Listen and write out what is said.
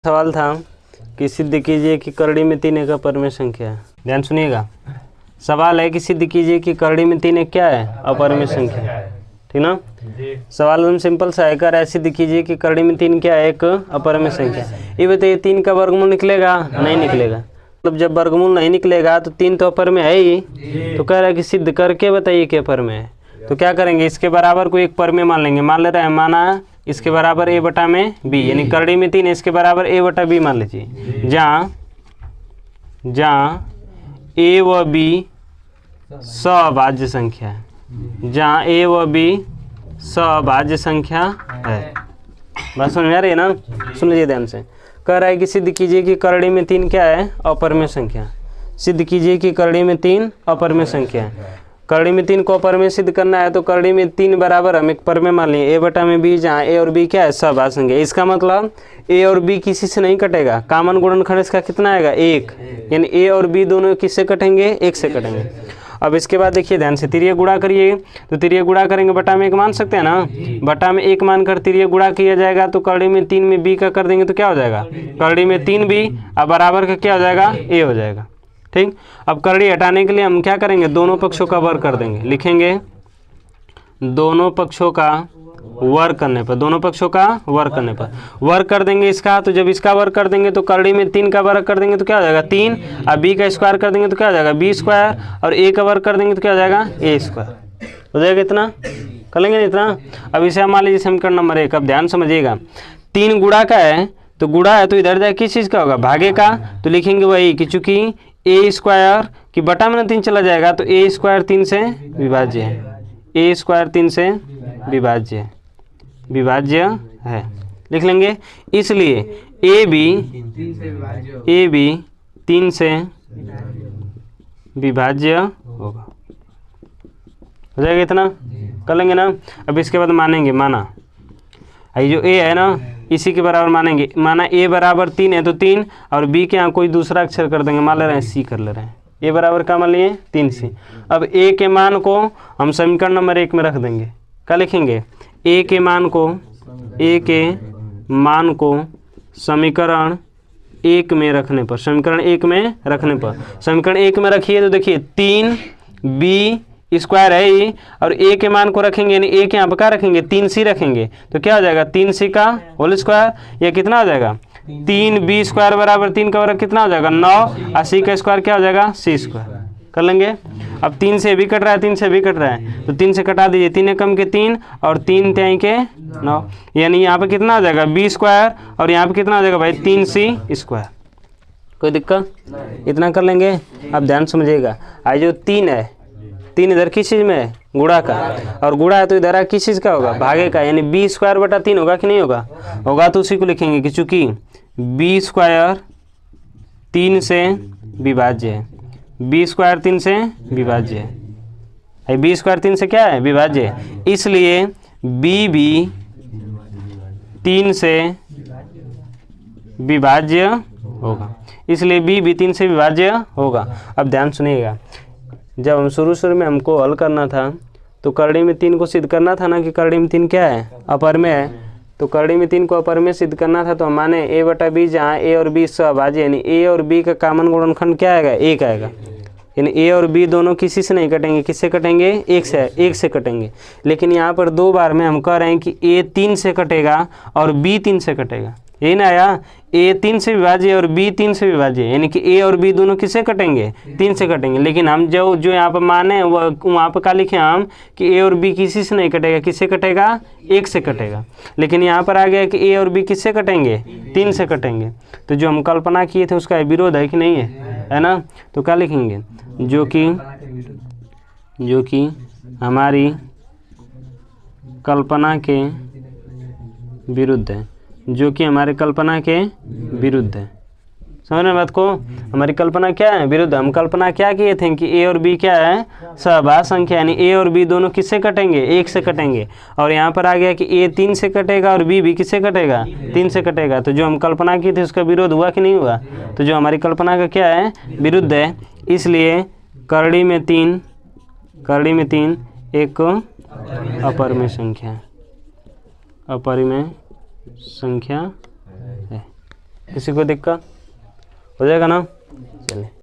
सवाल था कि सिद्ध कीजिए कि करड़ी में 3 एक अपरिमेय संख्या है। ध्यान सुनिएगा, सवाल है कि सिद्ध कीजिए कि करड़ी में 3 एक क्या है, अपरिमेय संख्या है। ठीक ना, सवाल एकदम सिंपल सा है, कर है सिद्ध कीजिए कि करड़ी में 3 क्या है, एक अपरिमेय संख्या। ये बताइए 3 का वर्गमूल निकलेगा? नहीं निकलेगा। मतलब जब वर्गमूल नहीं निकलेगा तो 3 तो अपरिमेय है ही, तो कह रहा है कि सिद्ध करके बताइए कि अपरिमेय है। तो क्या करेंगे, इसके बराबर को एक परिमेय मान लेंगे। मान ले रहे हैं, माना इसके बराबर a बटा में b, यानी करड़ी में 3 इसके बराबर a बटा b मान लीजिए, जहाँ a व b सअभाज्य संख्या है, जहाँ a व b सअभाज्य संख्या है। बात समझ में आ रही है ना? सुन लीजिए ध्यान से। कह रहा है कि सिद्ध कीजिए कि करड़ी में 3 क्या है, अपरिमेय संख्या। सिद्ध कीजिए कि करड़ी में 3 अपरिमेय संख्या है। करड़ी में 3 को अपरिमेय सिद्ध करना है तो करड़ी में 3 बराबर हम एक परिमेय मान लिए a बटा में b, जहाँ a और b क्या है, सअभाज्य संख्या। इसका मतलब a और b किसी से नहीं कटेगा। कामन गुणनखंड इसका कितना आएगा, 1, यानी a और b दोनों किससे कटेंगे, 1 से कटेंगे। अब इसके बाद देखिए ध्यान से, तिर्यक गुणा करिए तो तिर्यक गुणा करेंगे बटा में 1 मान सकते हैं ना, बटा में 1 मानकर तिर्यक गुणा किया जाएगा तो करड़ी में 3 में b का कर देंगे तो क्या हो जाएगा, करड़ी में 3b, अब बराबर का क्या हो जाएगा, a हो जाएगा। ठीक, अब करड़ी हटाने के लिए हम क्या करेंगे, दोनों पक्षों का वर्ग कर देंगे। लिखेंगे दोनों पक्षों का वर्ग करने पर, दोनों पक्षों का वर्ग करने पर वर्ग कर देंगे इसका। तो जब इसका वर्ग कर देंगे तो करड़ी में 3 का वर्ग कर देंगे तो क्या हो जाएगा, 3, और b का स्क्वायर कर देंगे तो क्या हो जाएगा, b स्क्वायर, और a का वर्ग कर देंगे तो क्या हो जाएगा, a स्क्वायर हो जाएगा। इतना कर लेंगे ना, इतना। अब इसे हम मान लीजिए समीकरण नंबर 1। अब ध्यान समझिएगा, 3 गुणा का है तो गुणा है तो इधर जाए किस चीज़ का होगा, भागे का। तो लिखेंगे वही कि चूंकि a स्क्वायर की बटा में 3 चला जाएगा तो a स्क्वायर 3 से विभाज्य है, a स्क्वायर 3 से विभाज्य है, लिख लेंगे। इसलिए a b 3 से विभाज्य होगा, हो जाएगा। इतना कर लेंगे ना। अब इसके बाद मानेंगे, माना ये जो a है ना इसी के बराबर मानेंगे। माना a बराबर 3 है तो 3, और b के यहाँ कोई दूसरा अक्षर कर देंगे, मान ले रहे हैं c कर ले रहे हैं। a बराबर क्या मान लिए, 3c। अब a के मान को हम समीकरण नंबर 1 में रख देंगे। क्या लिखेंगे, a के मान को समीकरण 1 में रखने पर, समीकरण 1 में रखने पर, समीकरण 1 में रखिए तो देखिए 3b स्क्वायर है ही, और a के मान को रखेंगे यानी a के यहाँ पर क्या रखेंगे, 3c रखेंगे तो क्या हो जाएगा, 3c का होल स्क्वायर। यह कितना हो जाएगा, 3b स्क्वायर बराबर 3 का वर्ग कितना हो जाएगा, 9, और c का स्क्वायर क्या हो जाएगा, c स्क्वायर। कर लेंगे। अब 3 से भी कट रहा है, 3 से भी कट रहा है तो 3 से कटा दीजिए, 3 एकम के 3 और 3 त्याई के 9, यानी यहाँ पे कितना हो जाएगा, b स्क्वायर, और यहाँ पे कितना हो जाएगा भाई, 3c स्क्वायर। कोई दिक्कत? इतना कर लेंगे। अब ध्यान समझिएगा, आज जो 3 है, 3 इधर किस चीज़ में है, गुणा का, और गुणा है तो इधर किस चीज़ का होगा, भागे का, यानी b स्क्वायर बटा 3 होगा कि नहीं होगा, होगा। तो उसी को लिखेंगे कि चूंकि b स्क्वायर 3 से विभाज्य है, b स्क्वायर 3 से विभाज्य है, b स्क्वायर 3 से क्या है, विभाज्य है, इसलिए b भी 3 से विभाज्य होगा, इसलिए b भी 3 से विभाज्य होगा। अब ध्यान सुनिएगा, जब हम शुरू में हमको हल करना था तो करड़ी में 3 को सिद्ध करना था ना कि करड़ी में 3 क्या है, अपरिमेय है। तो करड़ी में 3 को अपरिमेय सिद्ध करना था तो हम माने a बटा b, जहाँ a और b सअभाज्य, यानी a और b का कामन गुणनखंड क्या आएगा, 1 आएगा, यानी a और b दोनों किसी से नहीं कटेंगे, किससे कटेंगे, 1 से कटेंगे। लेकिन यहाँ पर 2 बार में हम कह रहे हैं कि a 3 से कटेगा और b 3 से कटेगा, यही ना आया, a 3 से विभाज्य और b 3 से विभाज्य, यानी कि a और b दोनों किससे कटेंगे, 3 से कटेंगे। लेकिन हम जो यहाँ पर माने वहाँ पर क्या लिखे हम कि a और b किसी से नहीं कटेगा, किससे कटेगा, 1 से कटेगा। लेकिन यहाँ पर आ गया कि a और b किससे कटेंगे, 3 से कटेंगे। तो जो हम कल्पना किए थे उसका विरोध है कि नहीं है ना। तो क्या लिखेंगे, जो कि हमारी कल्पना के विरुद्ध है, जो कि हमारे कल्पना के विरुद्ध है। समझ रहे बात को, हमारी कल्पना क्या है, विरुद्ध। हम कल्पना क्या किए थे कि a और b क्या है, सअभाज्य संख्या, यानी a और b दोनों किससे कटेंगे, 1 से कटेंगे। और यहाँ पर आ गया कि a 3 से कटेगा और b भी किससे कटेगा, 3 से कटेगा। तो जो हम कल्पना की थी उसका विरोध हुआ कि नहीं हुआ। तो जो हमारी कल्पना का क्या है, विरुद्ध है, इसलिए करड़ी में 3 एक अपरिमेय संख्या है, अपरिमेय संख्या है। किसी को दिक्कत हो जाएगा ना? चलिए।